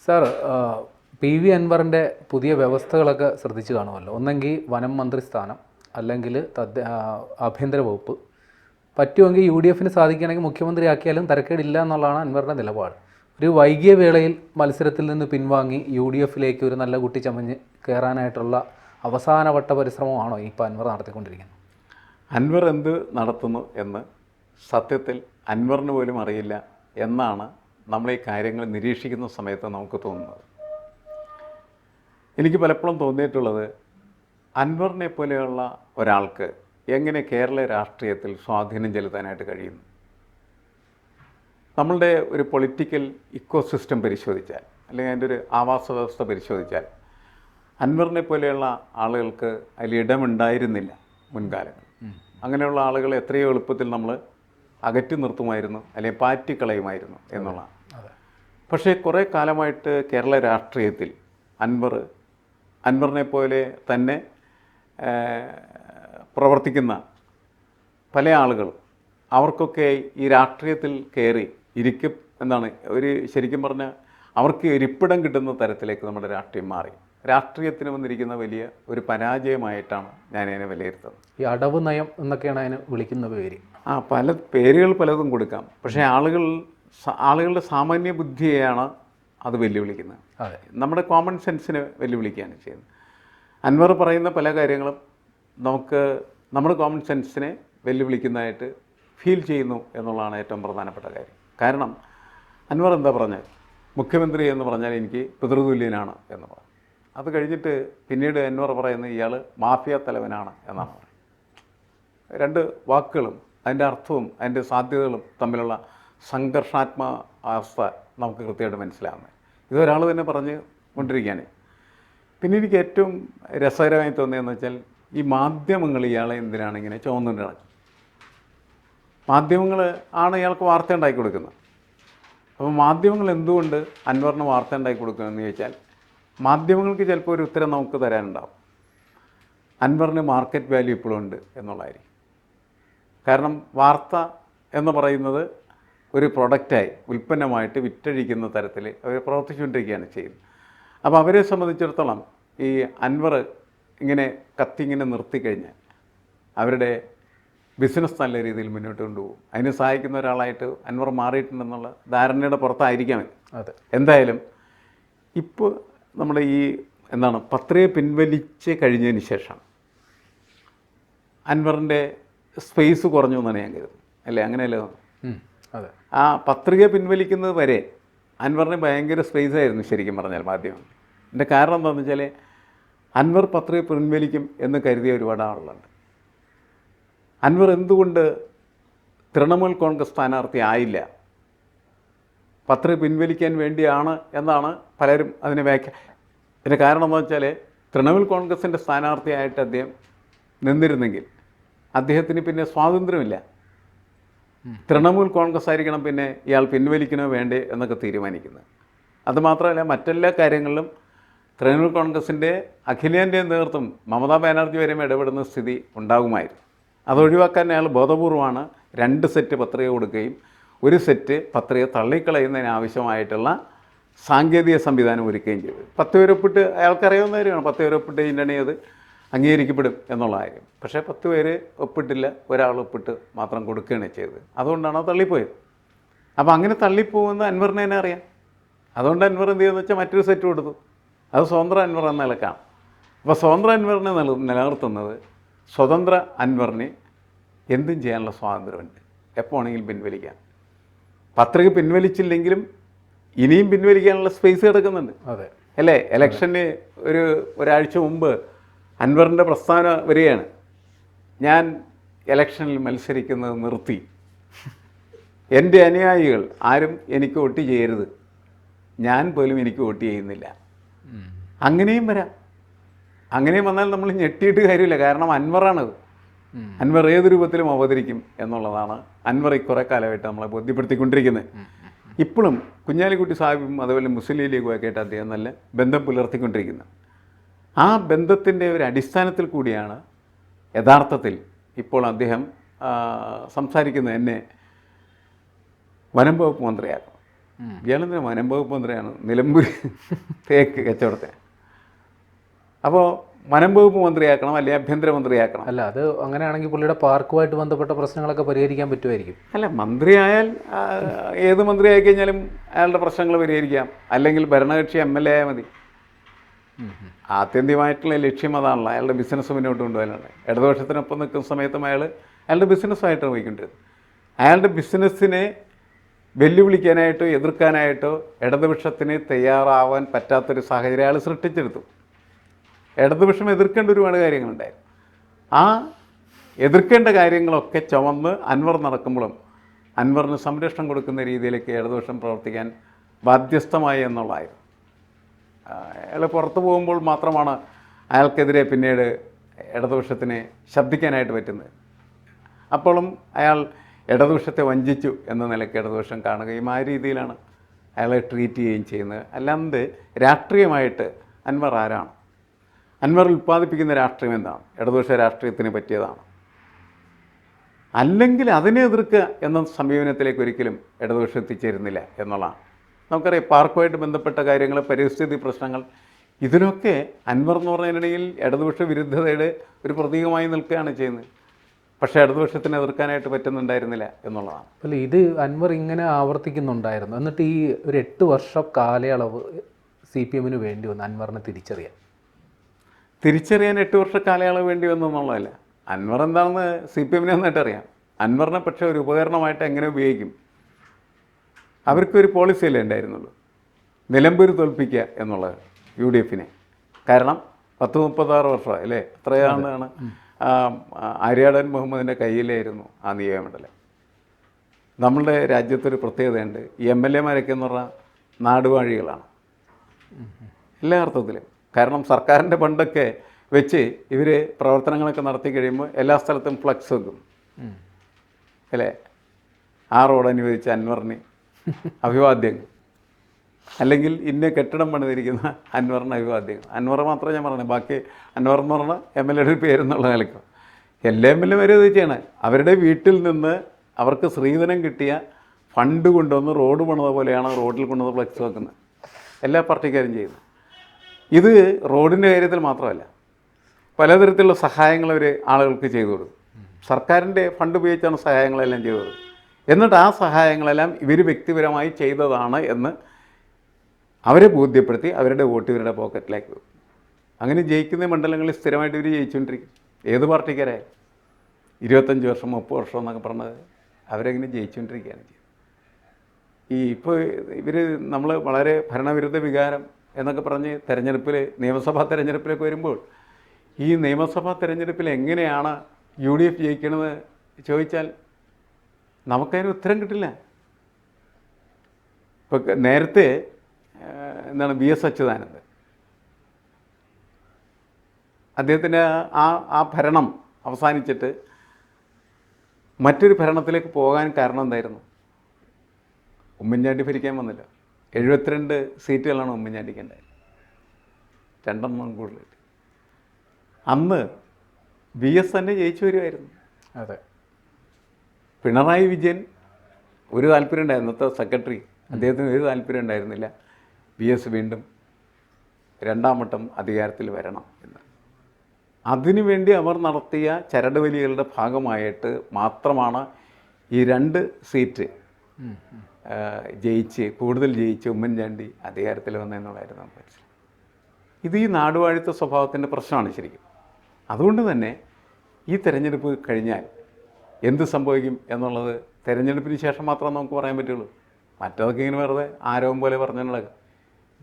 Sir, PV അൻവറിൻ്റെ പുതിയ വ്യവസ്ഥകളൊക്കെ ശ്രദ്ധിച്ചു കാണുമല്ലോ. ഒന്നെങ്കിൽ വനം മന്ത്രി സ്ഥാനം, അല്ലെങ്കിൽ ആഭ്യന്തര വകുപ്പ്, പറ്റുമെങ്കിൽ UDFന് സാധിക്കുകയാണെങ്കിൽ മുഖ്യമന്ത്രി ആക്കിയാലും തരക്കേടില്ല എന്നുള്ളതാണ് അൻവറിൻ്റെ നിലപാട്. ഒരു വൈകിയ വേളയിൽ മത്സരത്തിൽ നിന്ന് പിൻവാങ്ങി UDFിലേക്ക് ഒരു നല്ല കുട്ടി ചമഞ്ഞ് കയറാനായിട്ടുള്ള അവസാനവട്ട പരിശ്രമമാണോ ഇപ്പോൾ അൻവർ നടത്തിക്കൊണ്ടിരിക്കുന്നത്? അൻവർ എന്ത് നടത്തുന്നു എന്ന് സത്യത്തിൽ അൻവറിന് പോലും അറിയില്ല എന്നാണ് നമ്മൾ ഈ കാര്യങ്ങൾ നിരീക്ഷിക്കുന്ന സമയത്ത് നമുക്ക് തോന്നുന്നത്. എനിക്ക് പലപ്പോഴും തോന്നിയിട്ടുള്ളത്, അൻവറിനെ പോലെയുള്ള ഒരാൾക്ക് എങ്ങനെ കേരള രാഷ്ട്രീയത്തിൽ സ്വാധീനം ചെലുത്താനായിട്ട് കഴിയുന്നു. നമ്മളുടെ ഒരു പൊളിറ്റിക്കൽ ഇക്കോസിസ്റ്റം പരിശോധിച്ചാൽ, അല്ലെങ്കിൽ അതിൻ്റെ ഒരു ആവാസ വ്യവസ്ഥ പരിശോധിച്ചാൽ, അൻവറിനെ പോലെയുള്ള ആളുകൾക്ക് അതിൽ ഇടമുണ്ടായിരുന്നില്ല മുൻകാലങ്ങൾ. അങ്ങനെയുള്ള ആളുകളെ എത്രയോ എളുപ്പത്തിൽ നമ്മൾ അകറ്റി നിർത്തുമായിരുന്നു, അല്ലെങ്കിൽ പാറ്റിക്കളയുമായിരുന്നു എന്നുള്ളതാണ്. പക്ഷേ കുറേ കാലമായിട്ട് കേരള രാഷ്ട്രീയത്തിൽ അൻവറിനെ പോലെ തന്നെ പ്രവർത്തിക്കുന്ന പല ആളുകളും, അവർക്കൊക്കെ ഈ രാഷ്ട്രീയത്തിൽ കയറി ശരിക്കും പറഞ്ഞാൽ അവർക്ക് ഇരിപ്പിടം കിട്ടുന്ന തരത്തിലേക്ക് നമ്മുടെ രാഷ്ട്രീയം മാറി. രാഷ്ട്രീയത്തിന് വന്നിരിക്കുന്ന വലിയ ഒരു പരാജയമായിട്ടാണ് ഞാനതിനെ വിലയിരുത്തുന്നത്. ഈ അടവ് നയം എന്നൊക്കെയാണ് അതിന് വിളിക്കുന്ന പേര്. പല പേരുകൾ പലതും കൊടുക്കാം, പക്ഷേ ആളുകളുടെ സാമാന്യ ബുദ്ധിയെയാണ് അത് വെല്ലുവിളിക്കുന്നത്. നമ്മുടെ കോമൺ സെൻസിനെ വെല്ലുവിളിക്കുകയാണ് ചെയ്യുന്നത്. അൻവർ പറയുന്ന പല കാര്യങ്ങളും നമ്മുടെ കോമൺ സെൻസിനെ വെല്ലുവിളിക്കുന്നതായിട്ട് ഫീൽ ചെയ്യുന്നു എന്നുള്ളതാണ് ഏറ്റവും പ്രധാനപ്പെട്ട കാര്യം. കാരണം അൻവർ എന്താ പറഞ്ഞത്, മുഖ്യമന്ത്രി എന്ന് പറഞ്ഞാൽ എനിക്ക് പിതൃതുല്യനാണ് എന്ന് പറഞ്ഞു. അത് കഴിഞ്ഞിട്ട് പിന്നീട് അൻവർ പറയുന്നത് ഇയാൾ മാഫിയ തലവനാണ് എന്നാണ് പറയുന്നത്. രണ്ട് വാക്കുകളും അതിൻ്റെ അർത്ഥവും അതിൻ്റെ സാധ്യതകളും തമ്മിലുള്ള സംഘർഷാത്മക നമുക്ക് കൃത്യമായിട്ട് മനസ്സിലാവുന്നത്. ഇതൊരാൾ തന്നെ പറഞ്ഞ് കൊണ്ടിരിക്കുകയാണ്. പിന്നെ എനിക്ക് ഏറ്റവും രസകരമായി തോന്നിയതെന്ന് വെച്ചാൽ, ഈ മാധ്യമങ്ങൾ ഇയാളെ എന്തിനാണ് ഇങ്ങനെ ചുവന്നുകൊണ്ട് നടക്കുന്നത്? മാധ്യമങ്ങൾ ആണ് ഇയാൾക്ക് വാർത്ത ഉണ്ടാക്കി കൊടുക്കുന്നത്. അപ്പോൾ മാധ്യമങ്ങൾ എന്തുകൊണ്ട് അൻവറിന് വാർത്ത ഉണ്ടാക്കി കൊടുക്കുന്നതെന്ന് ചോദിച്ചാൽ, മാധ്യമങ്ങൾക്ക് ചിലപ്പോൾ ഒരു ഉത്തരം നമുക്ക് തരാനുണ്ടാവും. അൻവറിന് മാർക്കറ്റ് വാല്യൂ ഇപ്പോഴും ഉണ്ട് എന്നുള്ളതായിരിക്കും. കാരണം വാർത്ത എന്ന് പറയുന്നത് ഒരു പ്രൊഡക്റ്റായി, ഉൽപ്പന്നമായിട്ട് വിറ്റഴിക്കുന്ന തരത്തിൽ അവർ പ്രവർത്തിച്ചുകൊണ്ടിരിക്കുകയാണ് ചെയ്യുന്നത്. അപ്പോൾ അവരെ സംബന്ധിച്ചിടത്തോളം ഈ അൻവർ ഇങ്ങനെ കത്തിങ്ങനെ നിർത്തിക്കഴിഞ്ഞാൽ അവരുടെ ബിസിനസ് നല്ല രീതിയിൽ മുന്നോട്ട് കൊണ്ടുപോകും. അതിന് സഹായിക്കുന്ന ഒരാളായിട്ട് അൻവർ മാറിയിട്ടുണ്ടെന്നുള്ള ധാരണയുടെ പുറത്തായിരിക്കാം. എന്തായാലും ഇപ്പോൾ നമ്മുടെ പത്രിക പിൻവലിച്ച് കഴിഞ്ഞതിന് ശേഷം അൻവറിൻ്റെ സ്പേസ് കുറഞ്ഞു എന്നാണ് ഞാൻ കരുതുന്നത്. അല്ലേ? അങ്ങനെയല്ലേ? അതെ. ആ പത്രിക പിൻവലിക്കുന്നത് വരെ അൻവറിന് ഭയങ്കര സ്പേസ് ആയിരുന്നു ശരിക്കും പറഞ്ഞാൽ മാധ്യമം. എൻ്റെ കാരണം എന്താണെന്ന് വെച്ചാൽ, അൻവർ പത്രിക പിൻവലിക്കും എന്ന് കരുതിയ ഒരുപാട് ആളുകളുണ്ട്. അൻവർ എന്തുകൊണ്ട് തൃണമൂൽ കോൺഗ്രസ് സ്ഥാനാർത്ഥി ആയില്ല? പത്രിക പിൻവലിക്കാൻ വേണ്ടിയാണ് എന്നാണ് പലരും അതിനെ ഇതിൻ്റെ കാരണം എന്താ വെച്ചാൽ, തൃണമൂൽ കോൺഗ്രസിൻ്റെ സ്ഥാനാർത്ഥിയായിട്ട് അദ്ദേഹം നിന്നിരുന്നെങ്കിൽ അദ്ദേഹത്തിന് പിന്നെ സ്വാതന്ത്ര്യമില്ല. തൃണമൂൽ കോൺഗ്രസ് ആയിരിക്കണം പിന്നെ ഇയാൾ പിൻവലിക്കണോ വേണ്ടേ എന്നൊക്കെ തീരുമാനിക്കുന്നത്. അതുമാത്രമല്ല, മറ്റെല്ലാ കാര്യങ്ങളിലും തൃണമൂൽ കോൺഗ്രസിൻ്റെ അഖിലേന്ത്യാ നേതൃത്വം മമതാ ബാനർജി വരെ ഇടപെടുന്ന സ്ഥിതി ഉണ്ടാകുമായിരുന്നു. അതൊഴിവാക്കാൻ അയാൾ ബോധപൂർവമാണ് 2 സെറ്റ് പത്രിക കൊടുക്കുകയും 1 സെറ്റ് പത്രിക തള്ളിക്കളയുന്നതിന് ആവശ്യമായിട്ടുള്ള സാങ്കേതിക സംവിധാനം ഒരുക്കുകയും ചെയ്തു. 10 പേര് ഒപ്പിട്ട്, അയാൾക്കറിയാവുന്ന കാര്യമാണ്, 10 പേര് ഒപ്പിട്ട് കഴിഞ്ഞാൽ അത് അംഗീകരിക്കപ്പെടും എന്നുള്ള കാര്യം. പക്ഷേ 10 പേര് ഒപ്പിട്ടില്ല, ഒരാൾ ഒപ്പിട്ട് മാത്രം കൊടുക്കുകയാണ് ചെയ്തത്. അതുകൊണ്ടാണ് അത് തള്ളിപ്പോയത്. അപ്പോൾ അങ്ങനെ തള്ളിപ്പോകുന്ന അൻവറിനെ തന്നെ അറിയാം. അതുകൊണ്ട് അൻവർ എന്ത് ചെയ്യുമെന്ന് വെച്ചാൽ മറ്റൊരു സെറ്റ് കൊടുത്തു. അത് സ്വതന്ത്ര അൻവർ എന്ന നിലക്കാണ്. അപ്പോൾ സ്വതന്ത്ര അൻവറിനെ നിലനിർത്തുന്നത്, സ്വതന്ത്ര അൻവറിന് എന്തും ചെയ്യാനുള്ള സ്വാതന്ത്ര്യമുണ്ട്, എപ്പോൾ വേണമെങ്കിലും പിൻവലിക്കാം. പത്രിക പിൻവലിച്ചില്ലെങ്കിലും ഇനിയും പിൻവലിക്കാനുള്ള സ്പേസ് കിടക്കുന്നുണ്ട്. അതെ അല്ലേ? ഇലക്ഷന് ഒരാഴ്ച മുമ്പ് അൻവറിൻ്റെ പ്രസ്താവന വരികയാണ്, ഞാൻ ഇലക്ഷനിൽ മത്സരിക്കുന്നത് നിർത്തി, എൻ്റെ അനുയായികൾ ആരും എനിക്ക് വോട്ട് ചെയ്യരുത്, ഞാൻ പോലും എനിക്ക് വോട്ട് ചെയ്യുന്നില്ല. അങ്ങനെയും വരാം. അങ്ങനെയും വന്നാൽ നമ്മൾ ഞെട്ടിയിട്ട് കാര്യമില്ല. കാരണം അൻവറാണത്. അൻവർ ഏത് രൂപത്തിലും അവതരിക്കും എന്നുള്ളതാണ് അൻവർ കുറേ കാലമായിട്ട് നമ്മളെ ബോധ്യപ്പെടുത്തിക്കൊണ്ടിരിക്കുന്നത്. ഇപ്പോഴും കുഞ്ഞാലിക്കുട്ടി സാഹിബും അതുപോലെ മുസ്ലിം ലീഗുമൊക്കെ ആയിട്ട് അദ്ദേഹം നല്ല ബന്ധം പുലർത്തിക്കൊണ്ടിരിക്കുന്നത്. ആ ബന്ധത്തിൻ്റെ ഒരു അടിസ്ഥാനത്തിൽ കൂടിയാണ് യഥാർത്ഥത്തിൽ ഇപ്പോൾ അദ്ദേഹം സംസാരിക്കുന്നത്, എന്നെ വനം വകുപ്പ് മന്ത്രിയാക്കണം. ഇയാളെന്തിനാ വനം വകുപ്പ് മന്ത്രിയാണ്, നിലമ്പൂർ തേക്ക് കച്ചവടത്തെ. അപ്പോൾ വനം വകുപ്പ് മന്ത്രിയാക്കണം, അല്ലെങ്കിൽ ആഭ്യന്തരമന്ത്രിയാക്കണം. അല്ല, അത് അങ്ങനെയാണെങ്കിൽ പുള്ളിയുടെ പാർക്കുമായിട്ട് ബന്ധപ്പെട്ട പ്രശ്നങ്ങളൊക്കെ പരിഹരിക്കാൻ പറ്റുമായിരിക്കും. അല്ല, മന്ത്രിയായാൽ ഏത് മന്ത്രിയായി കഴിഞ്ഞാലും അയാളുടെ പ്രശ്നങ്ങൾ പരിഹരിക്കാം, അല്ലെങ്കിൽ ഭരണകക്ഷി MLA ആയാൽ മതി. ആത്യന്തികമായിട്ടുള്ള ലക്ഷ്യം അതാണല്ലോ, അയാളുടെ ബിസിനസ് മുന്നോട്ട് കൊണ്ടുപോകാനാണ്. ഇടതുപക്ഷത്തിനൊപ്പം നിൽക്കുന്ന സമയത്തും അയാളുടെ ബിസിനസ്സായിട്ട് പോയിക്കൊണ്ടിരുന്നത്. അയാളുടെ ബിസിനസ്സിനെ വെല്ലുവിളിക്കാനായിട്ടോ എതിർക്കാനായിട്ടോ ഇടതുപക്ഷത്തിന് തയ്യാറാവാൻ പറ്റാത്തൊരു സാഹചര്യം അയാൾ സൃഷ്ടിച്ചെടുത്തു. ഇടതുപക്ഷം എതിർക്കേണ്ട ഒരുപാട് കാര്യങ്ങളുണ്ടായിരുന്നു. ആ എതിർക്കേണ്ട കാര്യങ്ങളൊക്കെ ചുമന്ന് അൻവർ നടക്കുമ്പോഴും അൻവറിന് സംരക്ഷണം കൊടുക്കുന്ന രീതിയിലേക്ക് ഇടതുപക്ഷം പ്രവർത്തിക്കാൻ ബാധ്യസ്ഥമായി എന്നുള്ളതായിരുന്നു. അയാൾ പുറത്തു പോകുമ്പോൾ മാത്രമാണ് അയാൾക്കെതിരെ പിന്നീട് ഇടതുപക്ഷത്തിന് ശബ്ദിക്കാനായിട്ട് പറ്റുന്നത്. അപ്പോഴും അയാൾ ഇടതുപക്ഷത്തെ വഞ്ചിച്ചു എന്ന നിലയ്ക്ക് ഇടതുപക്ഷം കാണുകയും ആ രീതിയിലാണ് അയാളെ ട്രീറ്റ് ചെയ്യുകയും ചെയ്യുന്നത്. അല്ലാണ്ട് രാഷ്ട്രീയമായിട്ട് അൻവർ ആരാണ്, അൻവർ ഉൽപ്പാദിപ്പിക്കുന്ന രാഷ്ട്രീയം എന്താണ്, ഇടതുപക്ഷ രാഷ്ട്രീയത്തിന് പറ്റിയതാണ്, അല്ലെങ്കിൽ അതിനെ എതിർക്കുക എന്ന സമീപനത്തിലേക്ക് ഒരിക്കലും ഇടതുപക്ഷം എത്തിച്ചേരുന്നില്ല എന്നുള്ളതാണ്. നമുക്കറിയാം, പാർക്കുമായിട്ട് ബന്ധപ്പെട്ട കാര്യങ്ങൾ, പരിസ്ഥിതി പ്രശ്നങ്ങൾ, ഇതിനൊക്കെ അൻവർ എന്ന് പറഞ്ഞതിനിടയിൽ ഇടതുപക്ഷ വിരുദ്ധതയുടെ ഒരു പ്രതീകമായി നിൽക്കുകയാണ് ചെയ്യുന്നത്. പക്ഷേ ഇടതുപക്ഷത്തിന് എതിർക്കാനായിട്ട് പറ്റുന്നുണ്ടായിരുന്നില്ല എന്നുള്ളതാണ്. അല്ല, ഇത് അൻവർ ഇങ്ങനെ ആവർത്തിക്കുന്നുണ്ടായിരുന്നു. എന്നിട്ട് ഈ ഒരു 8 വർഷം കാലയളവ് CPM-ന് വേണ്ടി വന്നു അൻവറിനെ തിരിച്ചറിയാൻ 8 വർഷ കാലയളവ് വേണ്ടി വന്നു എന്നുള്ളതല്ല. അൻവർ എന്താണെന്ന് CPM-നെ നന്നായിട്ട് അറിയാം. അൻവറിനെ പക്ഷേ ഒരു ഉപകരണമായിട്ട് എങ്ങനെ ഉപയോഗിക്കും, അവർക്കൊരു പോളിസിയല്ലേ ഉണ്ടായിരുന്നുള്ളൂ, നിലമ്പൂർ തോൽപ്പിക്കുക എന്നുള്ളത് UDF-നെ. കാരണം 10-36 വർഷം അല്ലേ, എത്രയാണെന്നാണ് ആര്യാടൻ മുഹമ്മദിൻ്റെ കയ്യിലായിരുന്നു ആ നിയമമണ്ഡലം. നമ്മളുടെ രാജ്യത്തൊരു പ്രത്യേകതയുണ്ട്, ഈ MLA-മാരൊക്കെ എന്ന് പറഞ്ഞാൽ നാടുവാഴികളാണ് എല്ലാ അർത്ഥത്തിലും. കാരണം സർക്കാരിൻ്റെ ഫണ്ടൊക്കെ വെച്ച് ഇവർ പ്രവർത്തനങ്ങളൊക്കെ നടത്തി കഴിയുമ്പോൾ എല്ലാ സ്ഥലത്തും ഫ്ലക്സ് വെക്കും അല്ലേ, ആ റോഡ് അനുവദിച്ച അൻവറിന് അഭിവാദ്യങ്ങൾ, അല്ലെങ്കിൽ ഇന്ന കെട്ടിടം പണിതിരിക്കുന്ന അൻവറിന് അഭിവാദ്യങ്ങൾ. അൻവർ മാത്രമേ ഞാൻ പറഞ്ഞു, ബാക്കി അൻവർ എന്ന് പറഞ്ഞാൽ MLA-യുടെ പേരെന്നുള്ള നിലയ്ക്ക് എല്ലാ MLA-മാരും ഇത് ചെയ്യണം. അവരുടെ വീട്ടിൽ നിന്ന് അവർക്ക് സ്ത്രീധനം കിട്ടിയ ഫണ്ട് കൊണ്ടുവന്ന് റോഡ് പണിത പോലെയാണ് റോഡിൽ കൊണ്ടുവന്ന് ഫ്ലക്സ് വെക്കുന്നത് എല്ലാ പാർട്ടിക്കാരും ചെയ്യുന്നത്. ഇത് റോഡിൻ്റെ കാര്യത്തിൽ മാത്രമല്ല, പലതരത്തിലുള്ള സഹായങ്ങൾ അവർ ആളുകൾക്ക് ചെയ്തു കൊടുക്കും. സർക്കാരിൻ്റെ ഫണ്ട് ഉപയോഗിച്ചാണ് സഹായങ്ങളെല്ലാം ചെയ്തു കൊടുക്കും. എന്നിട്ട് ആ സഹായങ്ങളെല്ലാം ഇവർ വ്യക്തിപരമായി ചെയ്തതാണ് എന്ന് അവരെ ബോധ്യപ്പെടുത്തി അവരുടെ വോട്ട് ഇവരുടെ പോക്കറ്റിലേക്ക് വെക്കും. അങ്ങനെ ജയിക്കുന്ന മണ്ഡലങ്ങളിൽ സ്ഥിരമായിട്ട് ഇവർ ജയിച്ചുകൊണ്ടിരിക്കും. ഏത് പാർട്ടിക്കാരായാലും 25 വർഷം 30 വർഷം എന്നൊക്കെ പറഞ്ഞത് അവരെങ്ങനെ ജയിച്ചുകൊണ്ടിരിക്കുകയാണ് ചെയ്യുന്നത്. ഇപ്പോൾ ഇവർ നമ്മൾ വളരെ ഭരണവിരുദ്ധ വികാരം എന്നൊക്കെ പറഞ്ഞ് നിയമസഭാ തെരഞ്ഞെടുപ്പിലേക്ക് വരുമ്പോൾ ഈ നിയമസഭാ തെരഞ്ഞെടുപ്പിൽ എങ്ങനെയാണ് UDF ജയിക്കണമെന്ന് ചോദിച്ചാൽ നമുക്കതിന് ഉത്തരം കിട്ടില്ല. ഇപ്പോൾ നേരത്തെ എന്താണ് VS അച്യുതാനന്ദൻ, അദ്ദേഹത്തിൻ്റെ ആ ഭരണം അവസാനിച്ചിട്ട് മറ്റൊരു ഭരണത്തിലേക്ക് പോകാൻ കാരണം എന്തായിരുന്നു? ഉമ്മൻചാണ്ടി ഭരിക്കാൻ വന്നില്ല. 72 സീറ്റുകളാണ് ഉമ്മൻചാണ്ടിക്ക് ഉണ്ടായത്, 2 കൂടുതൽ. അന്ന് VS തന്നെ ജയിച്ചു വരുമായിരുന്നു. അതെ, പിണറായി വിജയൻ ഒരു താല്പര്യം ഉണ്ടായിരുന്നു, അന്നത്തെ സെക്രട്ടറി, അദ്ദേഹത്തിന് ഒരു താല്പര്യം ഉണ്ടായിരുന്നില്ല VS വീണ്ടും 2ാം വട്ടം അധികാരത്തിൽ വരണം എന്ന്. അതിനുവേണ്ടി അവർ നടത്തിയ ചരടുവലികളുടെ ഭാഗമായിട്ട് മാത്രമാണ് ഈ 2 സീറ്റ് കൂടുതൽ ജയിച്ച് ഉമ്മൻചാണ്ടി അധികാരത്തിൽ വന്നതെന്നുള്ളതായിരുന്നു നമുക്ക് മനസ്സിലായി. ഇത് ഈ നാടുവാഴിത്ത സ്വഭാവത്തിൻ്റെ പ്രശ്നമാണ് ശരിക്കും. അതുകൊണ്ട് തന്നെ ഈ തെരഞ്ഞെടുപ്പ് കഴിഞ്ഞാൽ എന്ത് സംഭവിക്കും എന്നുള്ളത് തെരഞ്ഞെടുപ്പിന് ശേഷം മാത്രമേ നമുക്ക് പറയാൻ പറ്റുള്ളൂ. മറ്റതൊക്കെ ഇങ്ങനെ വെറുതെ ആരോപം പോലെ പറഞ്ഞുള്ളത്.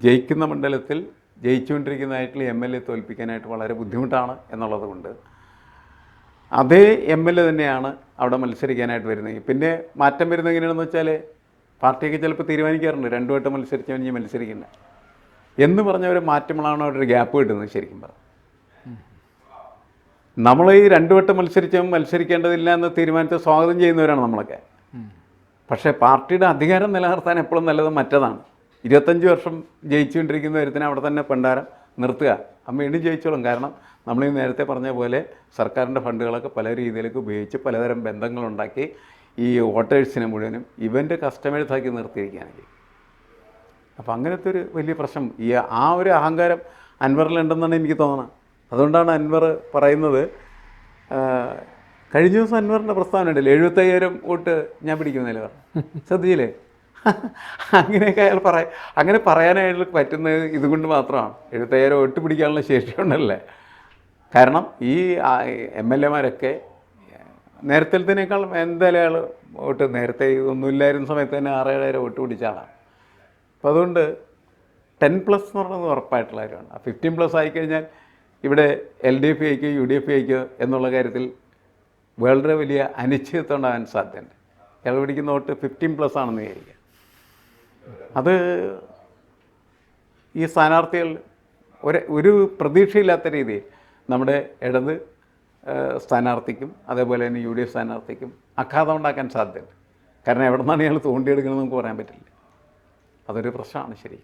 ജയിക്കുന്ന മണ്ഡലത്തിൽ ജയിച്ചുകൊണ്ടിരിക്കുന്നതായിട്ടുള്ള MLA തോൽപ്പിക്കാനായിട്ട് വളരെ ബുദ്ധിമുട്ടാണ് എന്നുള്ളത് കൊണ്ട് അതേ MLA തന്നെയാണ് അവിടെ മത്സരിക്കാനായിട്ട് വരുന്നത്. പിന്നെ മാറ്റം വരുന്നത് എങ്ങനെയാണെന്ന് വെച്ചാൽ പാർട്ടിയൊക്കെ ചിലപ്പോൾ തീരുമാനിക്കാറുണ്ട് 2 വട്ടം മത്സരിച്ചവൻ ഇനി മത്സരിക്കില്ല എന്ന് പറഞ്ഞവർ മാറ്റുമ്പോഴാണ് അവിടെ ഒരു ഗ്യാപ്പ് കിട്ടുന്നത്. ശരിക്കും പറഞ്ഞു നമ്മൾ ഈ 2 വട്ടം മത്സരിച്ചവൻ മത്സരിക്കേണ്ടതില്ല എന്ന് തീരുമാനിച്ച് സ്വാഗതം ചെയ്യുന്നവരാണ് നമ്മളൊക്കെ. പക്ഷേ പാർട്ടിയുടെ അധികാരം നിലനിർത്താൻ എപ്പോഴും നല്ലത് മറ്റതാണ്. 25 വർഷം ജയിച്ചുകൊണ്ടിരിക്കുന്ന ഒരുത്തിനെ അവിടെ തന്നെ പണ്ടാരം നിർത്തുക, വീണ്ടും ജയിച്ചോളും. കാരണം നമ്മൾ ഈ നേരത്തെ പറഞ്ഞ പോലെ സർക്കാരിൻ്റെ ഫണ്ടുകളൊക്കെ പല രീതിയിലേക്ക് ഉപയോഗിച്ച് പലതരം ബന്ധങ്ങളുണ്ടാക്കി ഈ വോട്ടേഴ്സിനെ മുഴുവനും ഇവൻ്റെ കസ്റ്റമേഴ്സാക്കി നിർത്തിയിരിക്കുകയാണെങ്കിൽ അപ്പോൾ അങ്ങനത്തെ ഒരു വലിയ പ്രശ്നം ആ ഒരു അഹങ്കാരം അൻവറിലുണ്ടെന്നാണ് എനിക്ക് തോന്നുന്നത്. അതുകൊണ്ടാണ് അൻവർ പറയുന്നത്, കഴിഞ്ഞ ദിവസം അൻവറിൻ്റെ പ്രസ്താവന ഉണ്ടല്ലോ, 75,000 വോട്ട് ഞാൻ പിടിക്കുന്നില്ല പറഞ്ഞു. ശ്രദ്ധിച്ചില്ലേ? അങ്ങനെയൊക്കെ അയാൾ അങ്ങനെ പറയാനായിട്ട് പറ്റുന്നത് ഇതുകൊണ്ട് മാത്രമാണ്. 75,000 വോട്ട് പിടിക്കാനുള്ള ശേഷിയുണ്ടല്ലേ. കാരണം ഈ MLA-മാരൊക്കെ നേരത്തേക്കാൾ എന്തായാലും അയാൾ വോട്ട് നേരത്തെ ഇതൊന്നുമില്ലായിരുന്ന സമയത്ത് തന്നെ 6,000 വോട്ട് പിടിച്ച ആളാണ്. അപ്പോൾ അതുകൊണ്ട് 10+ എന്ന് പറയുന്നത് ഉറപ്പായിട്ടുള്ള കാര്യമാണ്. 15+ ആയിക്കഴിഞ്ഞാൽ ഇവിടെ LDF ആയിക്കോ UDF ആയിക്കോ എന്നുള്ള കാര്യത്തിൽ വളരെ വലിയ അനിശ്ചിതത്വം ഉണ്ടാകാൻ സാധ്യതയുണ്ട്. അയാൾ പിടിക്കുന്ന വോട്ട് 15+ ആണെന്ന് വിചാരിക്കുക. അത് ഈ സ്ഥാനാർത്ഥികൾ ഒരു പ്രതീക്ഷയില്ലാത്ത രീതിയിൽ നമ്മുടെ ഇടത് സ്ഥാനാർത്ഥിക്കും അതേപോലെ തന്നെ UDF സ്ഥാനാർത്ഥിക്കും ആഘാതം ഉണ്ടാക്കാൻ സാധ്യതയുണ്ട്. കാരണം എവിടെ നിന്നാണ് ഇയാൾ തോണ്ടിയെടുക്കണമെന്ന് നമുക്ക് പറയാൻ പറ്റില്ല. അതൊരു പ്രശ്നമാണ് ശരി.